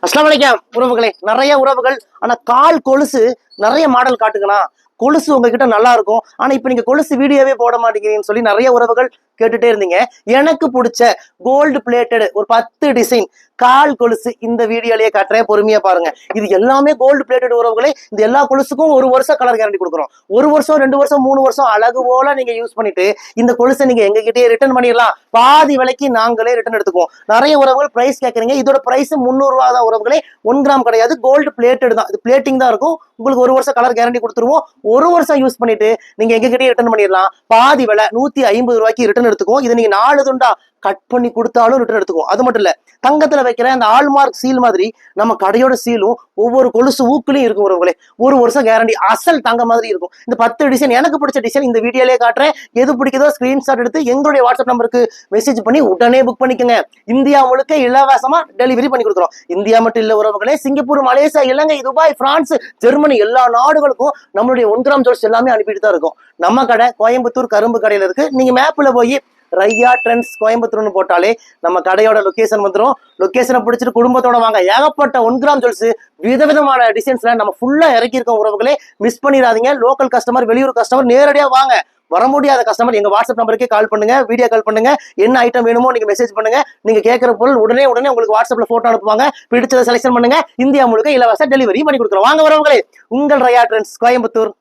அஸ்லாம் வலைக்கம் உறவுகளே. நிறைய உறவுகள் ஆனா கால் கொலுசு நிறைய மாடல் காட்டுக்கலாம், கொலுசு உங்ககிட்ட நல்லா இருக்கும், ஆனா இப்ப நீங்க கொலுசு வீடியோவே போட மாட்டேங்கிறீங்கன்னு சொல்லி நிறைய உறவுகள் கேட்டுட்டே இருந்தீங்க. எனக்கு பிடிச்ச கோல்டு பிளேட்டட் ஒரு 10 டிசைன் கால் கொலுசு இந்த வீடியோலயே காட்டுறேன், பொறுமையா பாருங்க. இது எல்லாமே கோல்டு பிளேட்டட் உறவுகளே. இந்த எல்லா கொலுசுக்கும் ஒரு வருஷம் கலர் கேரண்டி கொடுக்குறோம். ஒரு வருஷம் 2 வருஷம் 3 வருஷம் அழகு போல நீங்க யூஸ் பண்ணிட்டு இந்த கொலுசை நீங்க எங்ககிட்டயே ரிட்டர்ன் பண்ணிடலாம். பாதி விலைக்கு நாங்களே ரிட்டர்ன் எடுத்துக்குவோம். நிறைய உறவுகள் பிரைஸ் கேட்கறீங்க. இதோட பிரைஸ் 300 ரூபா தான் உறவுகளே. 1 கிராம் கிடையாது, கோல்டு பிளேட்டட் தான். இது பிளேட்டிங் தான் இருக்கும். உங்களுக்கு ஒரு வருஷம் கலர் கேரண்டி கொடுத்துருவோம். ஒரு வருஷம் யூஸ் பண்ணிட்டு நீங்க எங்ககிட்டயே ரிட்டர்ன் பண்ணிடலாம். பாதி விலை 150 ரூபாய்க்கு ரிட்டர்ன் எடுத்துக்குவோம். இதை நீங்க 4 துண்டா கட் பண்ணி கொடுத்தாலும் ரிட்டர்ன் எடுத்துக்குவோம். அது மட்டும் இல்ல, தங்கத்துல வைக்கிற அந்த ஆல்மார்க் சீல் மாதிரி நம்ம கடையோட சீலும் ஒவ்வொரு கொலுசு ஊக்குலையும் இருக்கும் உறவுகளே. ஒரு வருஷம் கேரண்டி, அசல் தங்க மாதிரி இருக்கும். இந்த 10 டிசைன் எனக்கு பிடிச்ச டிசைன் இந்த வீடியோலயே காட்டுறேன். எது பிடிக்குதோ ஸ்கிரீன்ஷாட் எடுத்து எங்களுடைய வாட்ஸ்அப் நம்பருக்கு மெசேஜ் பண்ணி உடனே புக் பண்ணிக்கோங்க. இந்தியா முழுக்க இலவசமா டெலிவரி பண்ணி கொடுக்குறோம். இந்தியா மட்டும் இல்ல உறவுகளே, சிங்கப்பூர், மலேசியா, இலங்கை, துபாய், பிரான்ஸ், ஜெர்மனி எல்லா நாடுகளுக்கும் நம்மளுடைய 1 கிராம் ஜுவல்ஸ் எல்லாமே அனுப்பிட்டு தான் இருக்கும். நம்ம கடை கோயம்புத்தூர் கரும்பு கடையில இருக்கு. நீங்க மேப்ல போய் ரையா ட்ரெண்ட்ஸ் கோயம்புத்தூர்னு போட்டாலே நம்ம கடையோட லொகேஷன் வந்துடும். லொகேஷனை பிடிச்சிட்டு குடும்பத்தோட வாங்க. ஏகப்பட்ட 1 கிராம் ஜுவல்ஸ் விதவிதமான டிசைன்ஸ்ல நம்ம ஃபுல்லா இறக்கியிருக்கோம் உறவுகளே. மிஸ் பண்ணிடாதீங்க. லோக்கல் கஸ்டமர், வெளியூர் கஸ்டமர் நேரடியா வாங்க. வர முடியாத கஸ்டமர் எங்க வாட்ஸ்அப் நம்பருக்கே கால் பண்ணுங்க, வீடியோ கால் பண்ணுங்க. என்ன ஐட்டம் வேணுமோ நீங்க மெசேஜ் பண்ணுங்க. நீங்க கேட்கிற பொருள் உடனே உங்களுக்கு வாட்ஸ்அப்ல போட்டோ அனுப்புவாங்க. பிடிச்சதை செலக்ஷன் பண்ணுங்க. இந்தியா முழுக்க இலவச டெலிவரி பண்ணி கொடுக்குறோம். வாங்க உறவுகளே, உங்கள் ரையா ட்ரெண்ட்ஸ் கோயம்புத்தூர்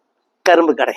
கரும்பு கடை.